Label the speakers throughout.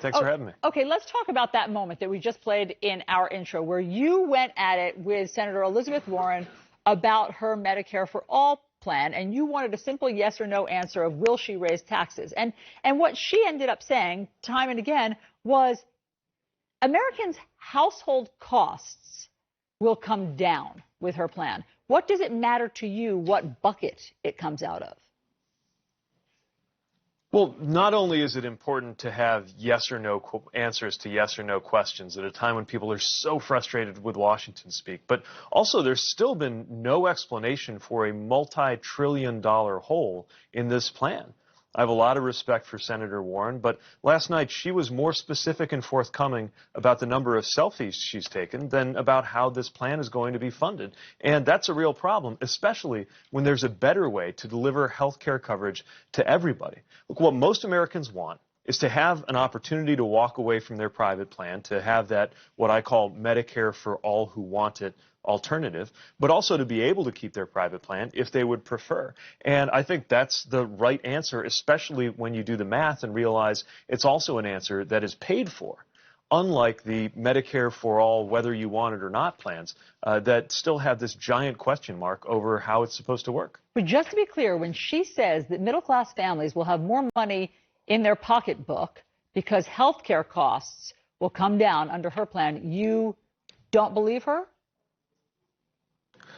Speaker 1: Thanks for having me.
Speaker 2: Okay, let's talk about that moment that we just played in our intro, where you went at it with Senator Elizabeth Warren about her Medicare for All plan, and you wanted a simple yes or no answer of will she raise taxes. And what she ended up saying time and again was Americans' household costs will come down with her plan. What does it matter to you what bucket it comes out of?
Speaker 1: Well, not only is it important to have yes or no answers to yes or no questions at a time when people are so frustrated with Washington speak, but also there's still been no explanation for a multi-trillion-dollar hole in this plan. I have a lot of respect for Senator Warren, but last night she was more specific and forthcoming about the number of selfies she's taken than about how this plan is going to be funded. And that's a real problem, especially when there's a better way to deliver health care coverage to everybody. Look, what most Americans want is to have an opportunity to walk away from their private plan, to have that, what I call Medicare for all who want it alternative, but also to be able to keep their private plan if they would prefer. And I think that's the right answer, especially when you do the math and realize it's also an answer that is paid for, unlike the Medicare for all, whether you want it or not plans that still have this giant question mark over how it's supposed to work.
Speaker 2: But just to be clear, when she says that middle-class families will have more money in their pocketbook because health care costs will come down under her plan, you don't believe her?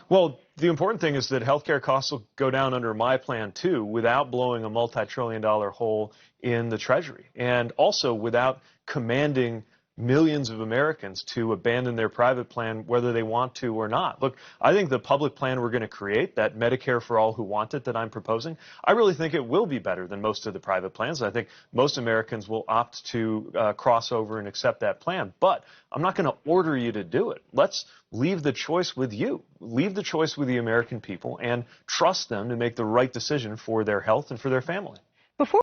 Speaker 1: Well, the important thing is that healthcare costs will go down under my plan, too, without blowing a multi-trillion-dollar hole in the Treasury, and also without commanding millions of Americans to abandon their private plan whether they want to or not. Look, I think the public plan we're going to create, that Medicare for all who want it that I'm proposing, I really think it will be better than most of the private plans. I think most Americans will opt to cross over and accept that plan. But I'm not going to order you to do it. Let's leave the choice with you. Leave the choice with the American people and trust them to make the right decision for their health and for their family.
Speaker 2: Before